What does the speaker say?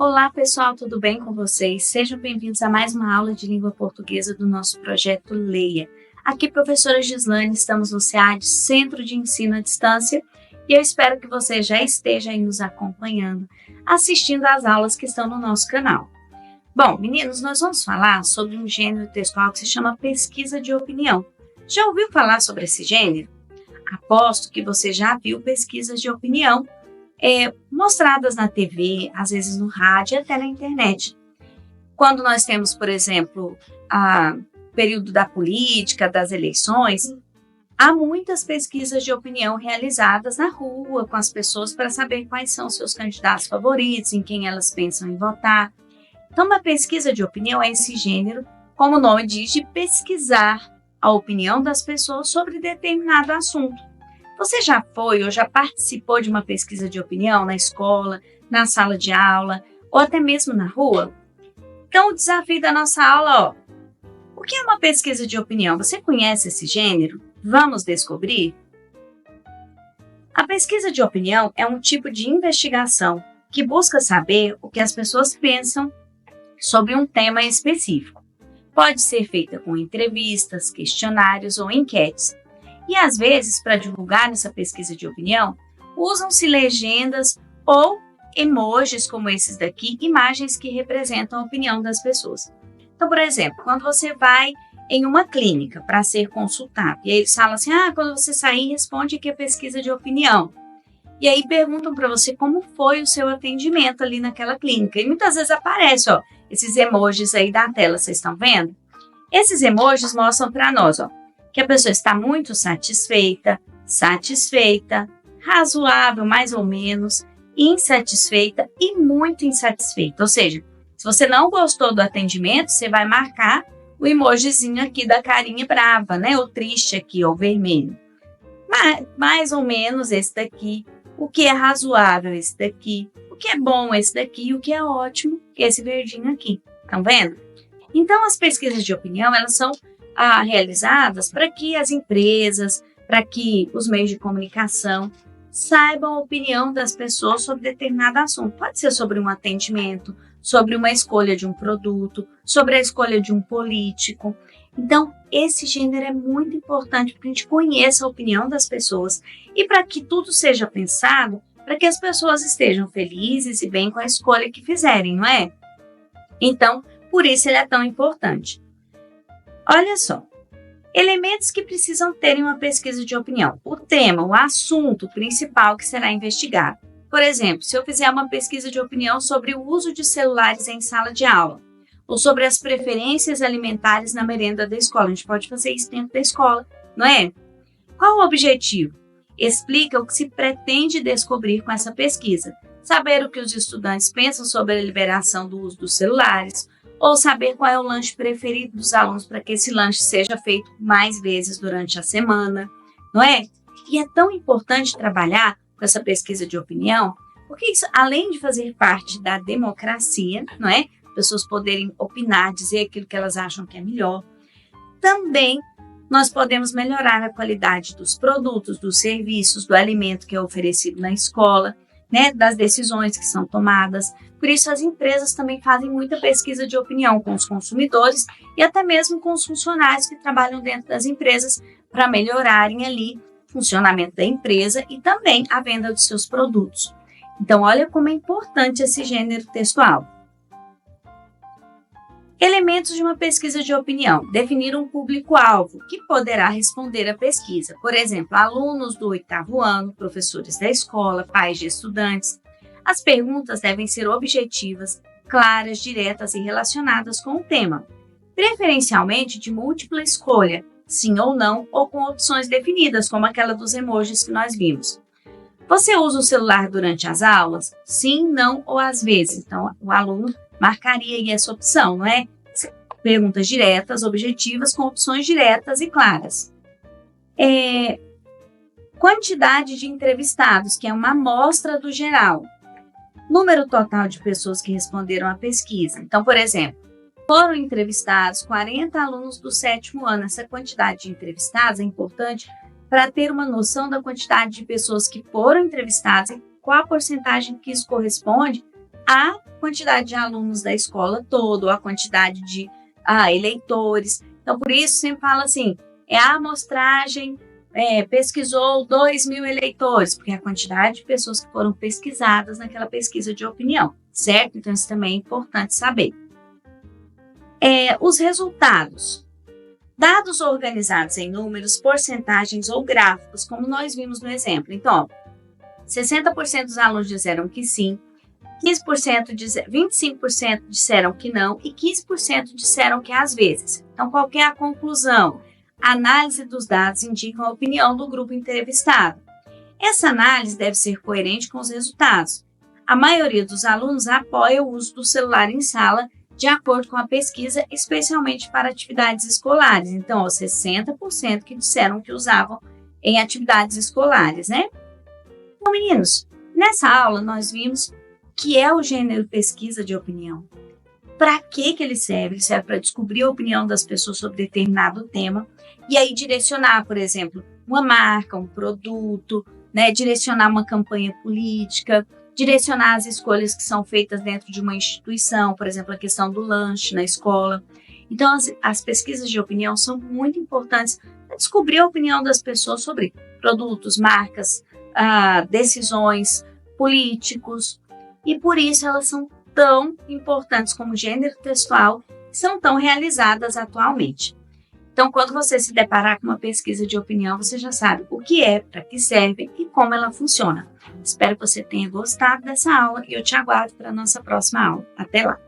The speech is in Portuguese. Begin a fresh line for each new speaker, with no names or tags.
Olá, pessoal, tudo bem com vocês? Sejam bem-vindos a mais uma aula de língua portuguesa do nosso projeto Leia. Aqui, professora Gislane, estamos no SEAD, Centro de Ensino à Distância, e eu espero que você já esteja aí nos acompanhando, assistindo às aulas que estão no nosso canal. Bom, meninos, nós vamos falar sobre um gênero textual que se chama pesquisa de opinião. Já ouviu falar sobre esse gênero? Aposto que você já viu pesquisas de opinião mostradas na TV, às vezes no rádio e até na internet. Quando nós temos, por exemplo, o período da política, das eleições, há muitas pesquisas de opinião realizadas na rua com as pessoas para saber quais são seus candidatos favoritos, em quem elas pensam em votar. Então, uma pesquisa de opinião é esse gênero, como o nome diz, de pesquisar a opinião das pessoas sobre determinado assunto. Você já foi ou já participou de uma pesquisa de opinião na escola, na sala de aula ou até mesmo na rua? Então, o desafio da nossa aula, o que é uma pesquisa de opinião? Você conhece esse gênero? Vamos descobrir? A pesquisa de opinião é um tipo de investigação que busca saber o que as pessoas pensam sobre um tema específico. Pode ser feita com entrevistas, questionários ou enquetes. E, às vezes, para divulgar essa pesquisa de opinião, usam-se legendas ou emojis como esses daqui, imagens que representam a opinião das pessoas. Então, por exemplo, quando você vai em uma clínica para ser consultado, e aí eles falam assim, quando você sair, responde aqui a pesquisa de opinião. E aí perguntam para você como foi o seu atendimento ali naquela clínica. E muitas vezes aparece, esses emojis aí da tela, vocês estão vendo? Esses emojis mostram para nós, que a pessoa está muito satisfeita, razoável, mais ou menos, insatisfeita e muito insatisfeita. Ou seja, se você não gostou do atendimento, você vai marcar o emojizinho aqui da carinha brava, né? Ou triste aqui, ou vermelho. Mas, mais ou menos esse daqui. O que é razoável, esse daqui. O que é bom, esse daqui. E o que é ótimo, esse verdinho aqui. Estão vendo? Então, as pesquisas de opinião, elas são realizadas para que as empresas, para que os meios de comunicação saibam a opinião das pessoas sobre determinado assunto. Pode ser sobre um atendimento, sobre uma escolha de um produto, sobre a escolha de um político. Então, esse gênero é muito importante para que a gente conheça a opinião das pessoas e para que tudo seja pensado para que as pessoas estejam felizes e bem com a escolha que fizerem, não é? Então, por isso ele é tão importante. Olha só, elementos que precisam ter em uma pesquisa de opinião. O tema, o assunto principal que será investigado. Por exemplo, se eu fizer uma pesquisa de opinião sobre o uso de celulares em sala de aula, ou sobre as preferências alimentares na merenda da escola, a gente pode fazer isso dentro da escola, não é? Qual o objetivo? Explica o que se pretende descobrir com essa pesquisa. Saber o que os estudantes pensam sobre a liberação do uso dos celulares, ou saber qual é o lanche preferido dos alunos para que esse lanche seja feito mais vezes durante a semana, não é? E é tão importante trabalhar com essa pesquisa de opinião, porque isso, além de fazer parte da democracia, não é? Pessoas poderem opinar, dizer aquilo que elas acham que é melhor, também nós podemos melhorar a qualidade dos produtos, dos serviços, do alimento que é oferecido na escola, né? Das decisões que são tomadas. Por isso, as empresas também fazem muita pesquisa de opinião com os consumidores e até mesmo com os funcionários que trabalham dentro das empresas para melhorarem ali o funcionamento da empresa e também a venda dos seus produtos. Então, olha como é importante esse gênero textual. Elementos de uma pesquisa de opinião. Definir um público-alvo que poderá responder à pesquisa. Por exemplo, alunos do 8º ano, professores da escola, pais de estudantes. As perguntas devem ser objetivas, claras, diretas e relacionadas com o tema. Preferencialmente de múltipla escolha, sim ou não, ou com opções definidas, como aquela dos emojis que nós vimos. Você usa o celular durante as aulas? Sim, não ou às vezes. Então, o aluno marcaria aí essa opção, não é? Perguntas diretas, objetivas, com opções diretas e claras. Quantidade de entrevistados, que é uma amostra do geral. Número total de pessoas que responderam à pesquisa. Então, por exemplo, foram entrevistados 40 alunos do 7º ano. Essa quantidade de entrevistados é importante para ter uma noção da quantidade de pessoas que foram entrevistadas e qual a porcentagem que isso corresponde a quantidade de alunos da escola toda, ou a quantidade de eleitores. Então, por isso, sempre fala assim, a amostragem pesquisou 2.000 eleitores, porque é a quantidade de pessoas que foram pesquisadas naquela pesquisa de opinião, certo? Então, isso também é importante saber. Os resultados. Dados organizados em números, porcentagens ou gráficos, como nós vimos no exemplo. Então, 60% dos alunos disseram que sim, 25% disseram que não e 15% disseram que às vezes. Então, qual que é a conclusão? A análise dos dados indica a opinião do grupo entrevistado. Essa análise deve ser coerente com os resultados. A maioria dos alunos apoia o uso do celular em sala, de acordo com a pesquisa, especialmente para atividades escolares. Então, 60% que disseram que usavam em atividades escolares, né? Então, meninos, nessa aula nós vimos que é o gênero pesquisa de opinião. Para que ele serve? Ele serve para descobrir a opinião das pessoas sobre determinado tema e aí direcionar, por exemplo, uma marca, um produto, né? Direcionar uma campanha política, direcionar as escolhas que são feitas dentro de uma instituição, por exemplo, a questão do lanche na escola. Então, as pesquisas de opinião são muito importantes para descobrir a opinião das pessoas sobre produtos, marcas, decisões, políticos, e por isso elas são tão importantes como gênero textual, são tão realizadas atualmente. Então, quando você se deparar com uma pesquisa de opinião, você já sabe o que é, para que serve e como ela funciona. Espero que você tenha gostado dessa aula e eu te aguardo para a nossa próxima aula. Até lá!